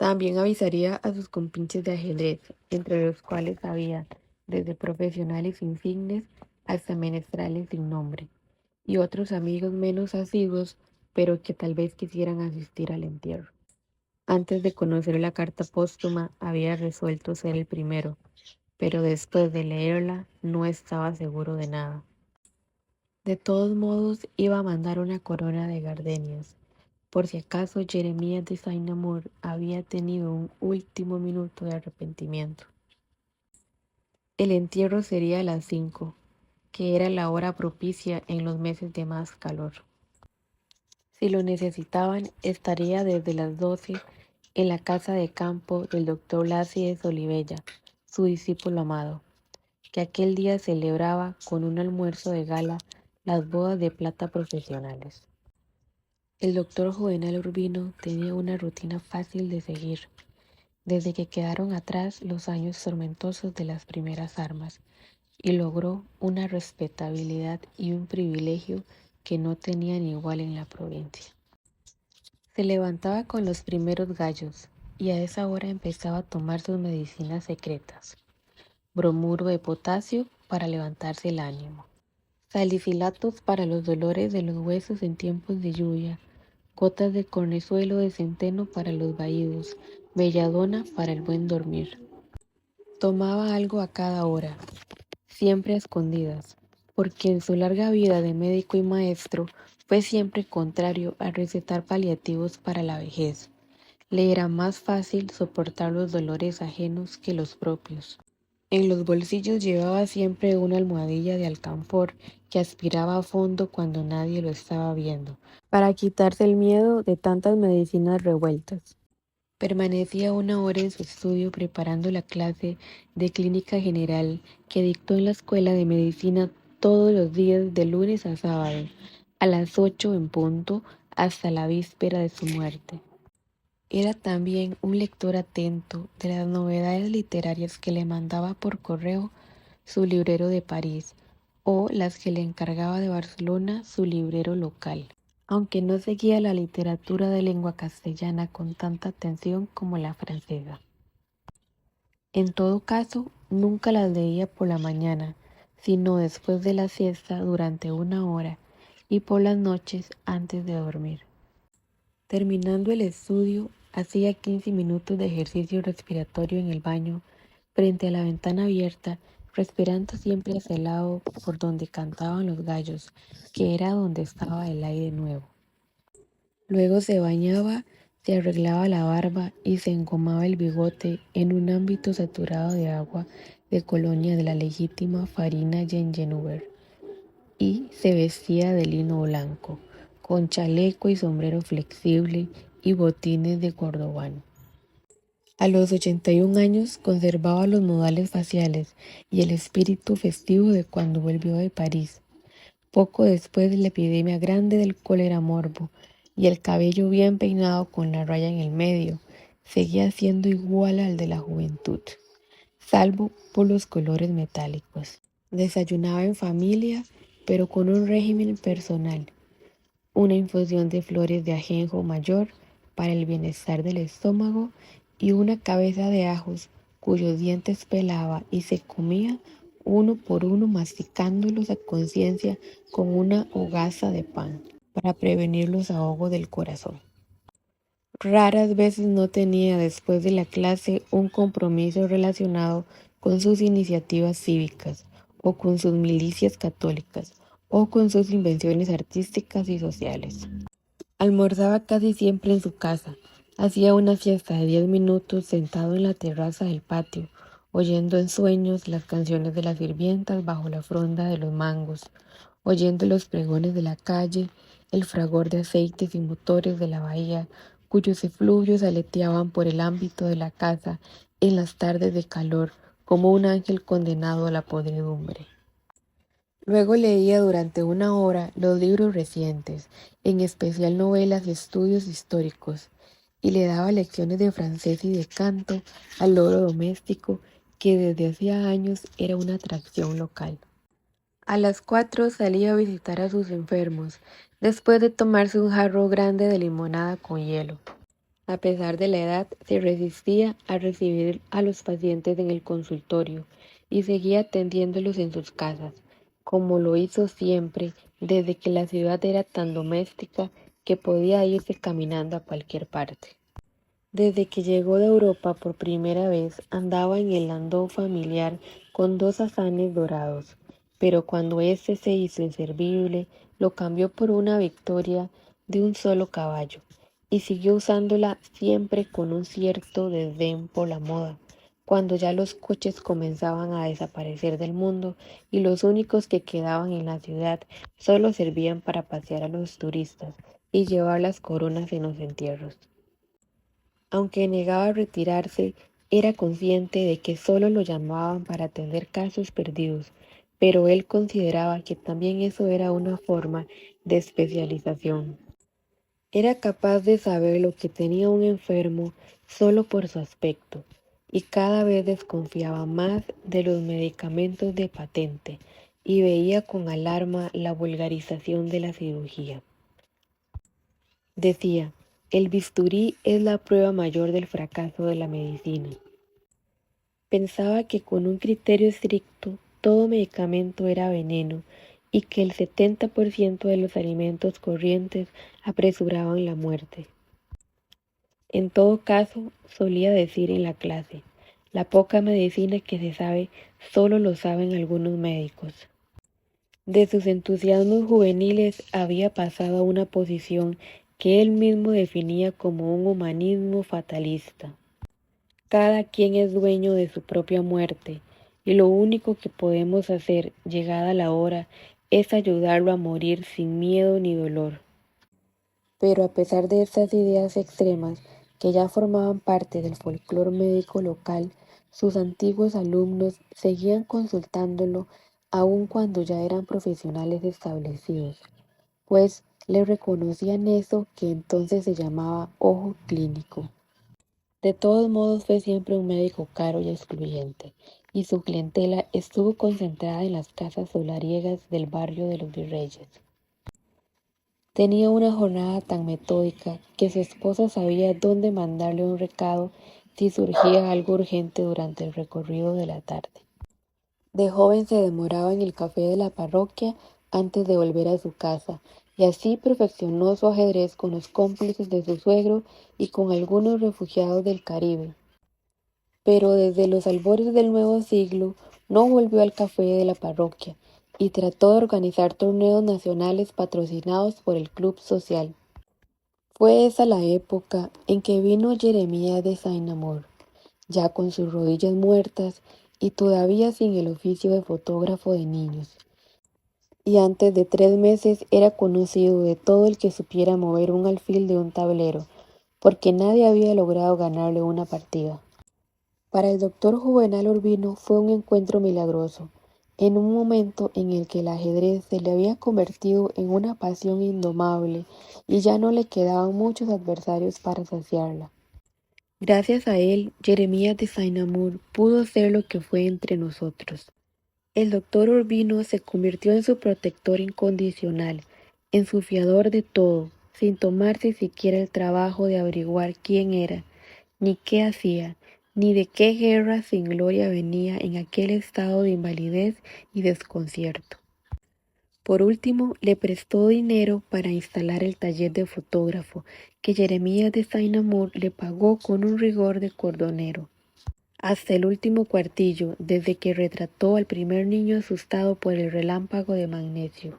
También avisaría a sus compinches de ajedrez, entre los cuales había desde profesionales insignes hasta menestrales sin nombre, y otros amigos menos asiduos, pero que tal vez quisieran asistir al entierro. Antes de conocer la carta póstuma, había resuelto ser el primero, pero después de leerla no estaba seguro de nada. De todos modos, iba a mandar una corona de gardenias, por si acaso Jeremías de Saint-Amour había tenido un último minuto de arrepentimiento. El entierro sería a las 5, que era la hora propicia en los meses de más calor. Si lo necesitaban, estaría desde las 12 en la casa de campo del doctor Lacies Olivella, su discípulo amado, que aquel día celebraba con un almuerzo de gala las bodas de plata profesionales. El doctor Juvenal Urbino tenía una rutina fácil de seguir, desde que quedaron atrás los años tormentosos de las primeras armas, y logró una respetabilidad y un privilegio que no tenían igual en la provincia. Se levantaba con los primeros gallos, y a esa hora empezaba a tomar sus medicinas secretas: bromuro de potasio para levantarse el ánimo, salicilatos para los dolores de los huesos en tiempos de lluvia, gotas de cornezuelo de centeno para los vaídos, belladona para el buen dormir. Tomaba algo a cada hora, siempre a escondidas, porque en su larga vida de médico y maestro fue siempre contrario a recetar paliativos para la vejez. Le era más fácil soportar los dolores ajenos que los propios. En los bolsillos llevaba siempre una almohadilla de alcanfor que aspiraba a fondo cuando nadie lo estaba viendo, para quitarse el miedo de tantas medicinas revueltas. Permanecía una hora en su estudio preparando la clase de clínica general que dictó en la escuela de medicina todos los días de lunes a sábado, a las 8 en punto, hasta la víspera de su muerte. Era también un lector atento de las novedades literarias que le mandaba por correo su librero de París, o las que le encargaba de Barcelona su librero local, aunque no seguía la literatura de lengua castellana con tanta atención como la francesa. En todo caso, nunca las leía por la mañana, sino después de la siesta durante una hora, y por las noches antes de dormir. Terminando el estudio, hacía 15 minutos de ejercicio respiratorio en el baño, frente a la ventana abierta, respirando siempre hacia el lado por donde cantaban los gallos, que era donde estaba el aire nuevo. Luego se bañaba, se arreglaba la barba y se engomaba el bigote en un ámbito saturado de agua de colonia de la legítima Farina Gengenuber, y se vestía de lino blanco, con chaleco y sombrero flexible y botines de cordobán. A los 81 años conservaba los modales faciales y el espíritu festivo de cuando volvió de París, poco después de la epidemia grande del cólera morbo, y el cabello bien peinado con la raya en el medio seguía siendo igual al de la juventud, salvo por los colores metálicos. Desayunaba en familia, pero con un régimen personal: una infusión de flores de ajenjo mayor para el bienestar del estómago y una cabeza de ajos cuyos dientes pelaba y se comía uno por uno, masticándolos a conciencia con una hogaza de pan, para prevenir los ahogos del corazón. Raras veces no tenía después de la clase un compromiso relacionado con sus iniciativas cívicas, o con sus milicias católicas, o con sus invenciones artísticas y sociales. Almorzaba casi siempre en su casa. Hacía una siesta de 10 minutos sentado en la terraza del patio, oyendo en sueños las canciones de las sirvientas bajo la fronda de los mangos, oyendo los pregones de la calle, el fragor de aceites y motores de la bahía, cuyos efluvios aleteaban por el ámbito de la casa en las tardes de calor como un ángel condenado a la podredumbre. Luego leía durante una hora los libros recientes, en especial novelas y estudios históricos, y le daba lecciones de francés y de canto al loro doméstico, que desde hacía años era una atracción local. A las 4 salía a visitar a sus enfermos, después de tomarse un jarro grande de limonada con hielo. A pesar de la edad, se resistía a recibir a los pacientes en el consultorio y seguía atendiéndolos en sus casas, como lo hizo siempre desde que la ciudad era tan doméstica que podía irse caminando a cualquier parte. Desde que llegó de Europa por primera vez andaba en el landó familiar con 2 azanes dorados, pero cuando éste se hizo inservible, lo cambió por una victoria de un solo caballo, y siguió usándola siempre con un cierto desdén por la moda, cuando ya los coches comenzaban a desaparecer del mundo y los únicos que quedaban en la ciudad solo servían para pasear a los turistas y llevar las coronas en los entierros. Aunque negaba retirarse, era consciente de que solo lo llamaban para atender casos perdidos, pero él consideraba que también eso era una forma de especialización. Era capaz de saber lo que tenía un enfermo solo por su aspecto, y cada vez desconfiaba más de los medicamentos de patente y veía con alarma la vulgarización de la cirugía. Decía, el bisturí es la prueba mayor del fracaso de la medicina. Pensaba que con un criterio estricto todo medicamento era veneno y que el 70% de los alimentos corrientes apresuraban la muerte. En todo caso, solía decir en la clase, la poca medicina que se sabe solo lo saben algunos médicos. De sus entusiasmos juveniles había pasado a una posición que él mismo definía como un humanismo fatalista. Cada quien es dueño de su propia muerte, y lo único que podemos hacer, llegada la hora, es ayudarlo a morir sin miedo ni dolor. Pero a pesar de estas ideas extremas, que ya formaban parte del folclore médico local, sus antiguos alumnos seguían consultándolo aun cuando ya eran profesionales establecidos, pues le reconocían eso que entonces se llamaba ojo clínico. De todos modos fue siempre un médico caro y excluyente, y su clientela estuvo concentrada en las casas solariegas del barrio de los Virreyes. Tenía una jornada tan metódica que su esposa sabía dónde mandarle un recado si surgía algo urgente durante el recorrido de la tarde. De joven se demoraba en el café de la parroquia antes de volver a su casa, y así perfeccionó su ajedrez con los cómplices de su suegro y con algunos refugiados del Caribe. Pero desde los albores del nuevo siglo no volvió al café de la parroquia y trató de organizar torneos nacionales patrocinados por el Club Social. Fue esa la época en que vino Jeremías de Saint-Amour, ya con sus rodillas muertas y todavía sin el oficio de fotógrafo de niños. Y antes de 3 meses era conocido de todo el que supiera mover un alfil de un tablero, porque nadie había logrado ganarle una partida. Para el doctor Juvenal Urbino fue un encuentro milagroso, en un momento en el que el ajedrez se le había convertido en una pasión indomable y ya no le quedaban muchos adversarios para saciarla. Gracias a él, Jeremías de Saint-Amour pudo ser lo que fue entre nosotros. El doctor Urbino se convirtió en su protector incondicional, en su fiador de todo, sin tomarse siquiera el trabajo de averiguar quién era, ni qué hacía, ni de qué guerra sin gloria venía en aquel estado de invalidez y desconcierto. Por último, le prestó dinero para instalar el taller de fotógrafo, que Jeremías de Saint-Amour le pagó con un rigor de cordonero. Hasta el último cuartillo, desde que retrató al primer niño asustado por el relámpago de magnesio.